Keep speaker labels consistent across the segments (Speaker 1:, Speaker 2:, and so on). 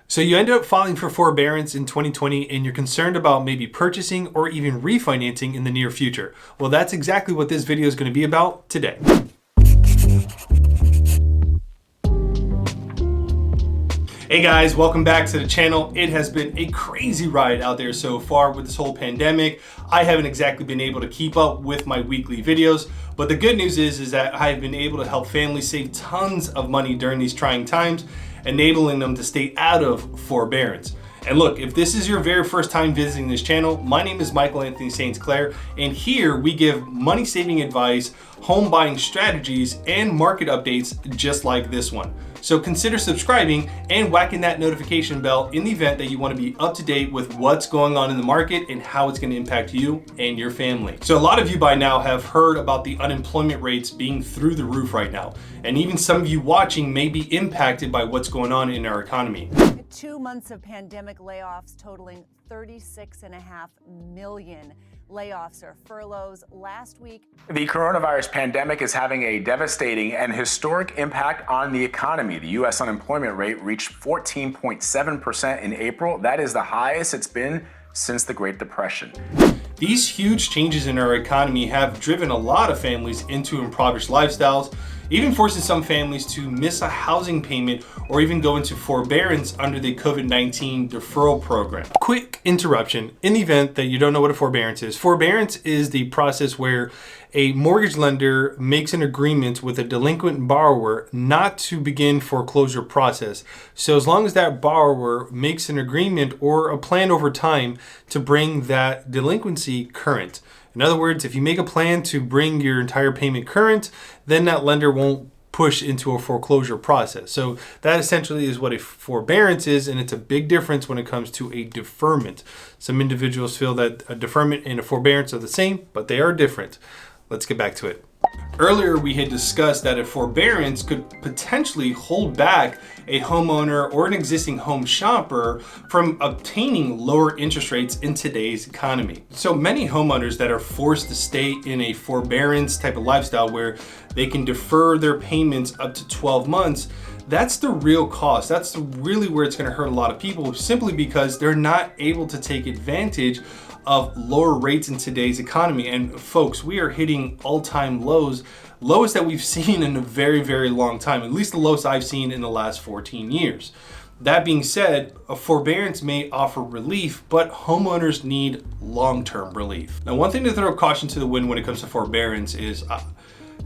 Speaker 1: So you ended up filing for forbearance in 2020 and you're concerned about maybe purchasing or even refinancing in the near future. Well, that's exactly what this video is going to be about today. Hey guys, welcome back to the channel. It has been a crazy ride out there so far with this whole pandemic. I haven't exactly been able to keep up with my weekly videos, but the good news is that I've been able to help families save tons of money during these trying times, enabling them to stay out of forbearance. And look, if this is your very first time visiting this channel, my name is Michael Anthony St.Claire, and here we give money saving advice, home buying strategies, and market updates just like this one. So consider subscribing and whacking that notification bell in the event that you want to be up to date with what's going on in the market and how it's going to impact you and your family. So a lot of you by now have heard about the unemployment rates being through the roof right now. And even some of you watching may be impacted by what's going on in our economy.
Speaker 2: 2 months of pandemic layoffs totaling 36.5 million layoffs or furloughs last week.
Speaker 3: The coronavirus pandemic is having a devastating and historic impact on the economy. The U.S. unemployment rate reached 14.7% in April. That is the highest it's been since the Great Depression.
Speaker 1: These huge changes in our economy have driven a lot of families into impoverished lifestyles, even forcing some families to miss a housing payment or even go into forbearance under the COVID-19 deferral program. Quick interruption in the event that you don't know what a forbearance is. Forbearance is the process where a mortgage lender makes an agreement with a delinquent borrower not to begin foreclosure process. So as long as that borrower makes an agreement or a plan over time to bring that delinquency current. In other words, if you make a plan to bring your entire payment current, then that lender won't push into a foreclosure process. So that essentially is what a forbearance is, and it's a big difference when it comes to a deferment. Some individuals feel that a deferment and a forbearance are the same, but they are different. Let's get back to it. Earlier, we had discussed that a forbearance could potentially hold back a homeowner or an existing home shopper from obtaining lower interest rates in today's economy. So many homeowners that are forced to stay in a forbearance type of lifestyle where they can defer their payments up to 12 months, that's the real cost. That's really where it's going to hurt a lot of people, simply because they're not able to take advantage of lower rates in today's economy. And folks, we are hitting all-time lows that we've seen in a very, very long time, at least the lowest I've seen in the last 14 years. That being said, a forbearance may offer relief, but homeowners need long-term relief. Now, one thing to throw caution to the wind when it comes to forbearance is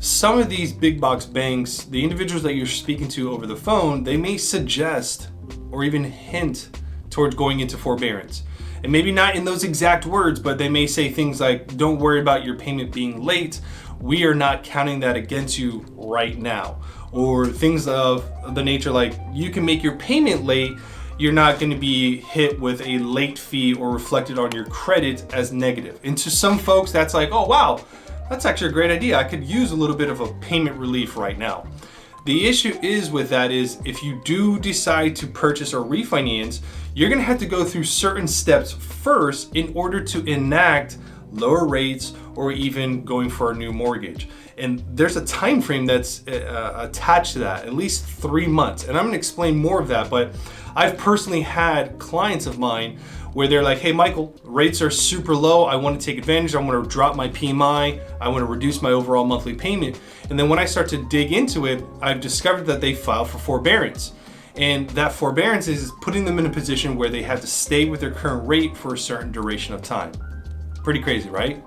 Speaker 1: some of these big box banks, the individuals that you're speaking to over the phone, they may suggest or even hint towards going into forbearance. And maybe not in those exact words, but they may say things like, don't worry about your payment being late. We are not counting that against you right now. Or things of the nature like, you can make your payment late. You're not going to be hit with a late fee or reflected on your credit as negative. And to some folks, that's like, oh, wow, that's actually a great idea. I could use a little bit of a payment relief right now. The issue is with that is if you do decide to purchase or refinance, you're going to have to go through certain steps first in order to enact lower rates or even going for a new mortgage. And there's a time frame that's attached to that, at least 3 months. And I'm going to explain more of that, but I've personally had clients of mine where they're like, hey, Michael, rates are super low. I want to take advantage. I want to drop my PMI. I want to reduce my overall monthly payment. And then when I start to dig into it, I've discovered that they filed for forbearance. And that forbearance is putting them in a position where they have to stay with their current rate for a certain duration of time. Pretty crazy, right?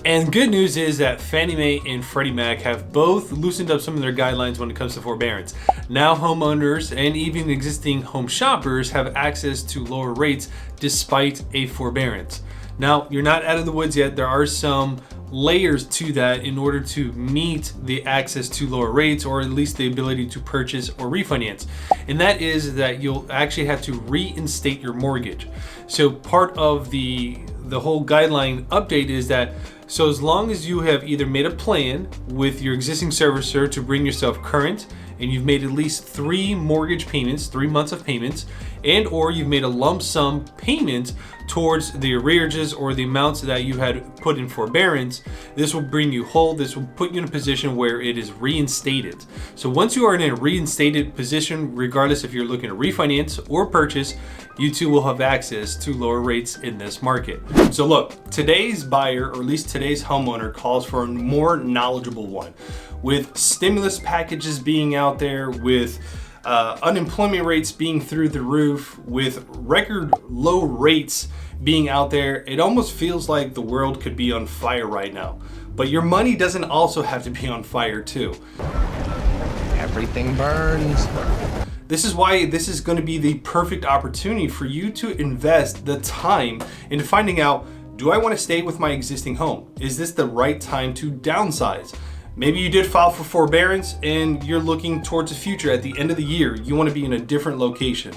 Speaker 1: And good news is that Fannie Mae and Freddie Mac have both loosened up some of their guidelines when it comes to forbearance. Now homeowners and even existing home shoppers have access to lower rates despite a forbearance. Now, you're not out of the woods yet. There are some layers to that in order to meet the access to lower rates, or at least the ability to purchase or refinance. And that is that you'll actually have to reinstate your mortgage. So part of the whole guideline update is that so as long as you have either made a plan with your existing servicer to bring yourself current and you've made at least 3 mortgage payments, 3 months of payments, and or you've made a lump sum payment towards the arrearages or the amounts that you had put in forbearance, this will bring you whole. This will put you in a position where it is reinstated. So once you are in a reinstated position, regardless if you're looking to refinance or purchase, you too will have access to lower rates in this market. So look, today's buyer, or at least today's homeowner, calls for a more knowledgeable one. With stimulus packages being out there, with unemployment rates being through the roof, with record low rates being out there, it almost feels like the world could be on fire right now. But your money doesn't also have to be on fire too.
Speaker 4: Everything burns.
Speaker 1: This is why this is going to be the perfect opportunity for you to invest the time into finding out, do I want to stay with my existing home? Is this the right time to downsize? Maybe you did file for forbearance and you're looking towards the future. At the end of the year, you want to be in a different location.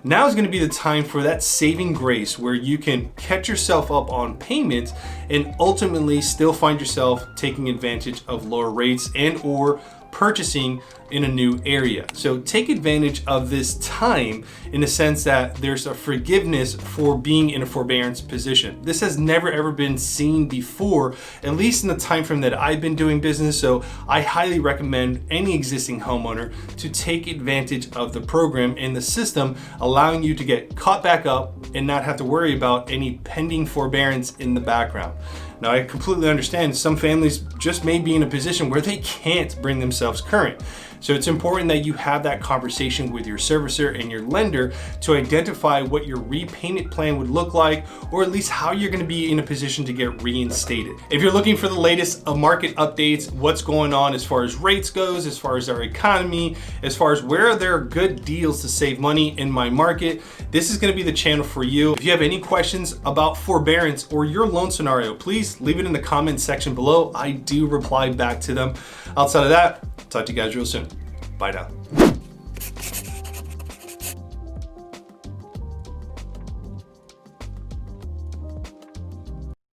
Speaker 1: Now is going to be the time for that saving grace where you can catch yourself up on payments and ultimately still find yourself taking advantage of lower rates and or purchasing in a new area. So take advantage of this time in the sense that there's a forgiveness for being in a forbearance position. This has never ever been seen before, at least in the time frame that I've been doing business. So I highly recommend any existing homeowner to take advantage of the program and the system, allowing you to get caught back up and not have to worry about any pending forbearance in the background. Now, I completely understand some families just may be in a position where they can't bring themselves current. So it's important that you have that conversation with your servicer and your lender to identify what your repayment plan would look like, or at least how you're going to be in a position to get reinstated. If you're looking for the latest market updates, what's going on as far as rates goes, as far as our economy, as far as where there are good deals to save money in my market, this is going to be the channel for you. If you have any questions about forbearance or your loan scenario, please leave it in the comment section below. I do reply back to them. Outside of that, talk to you guys real soon. Bye now.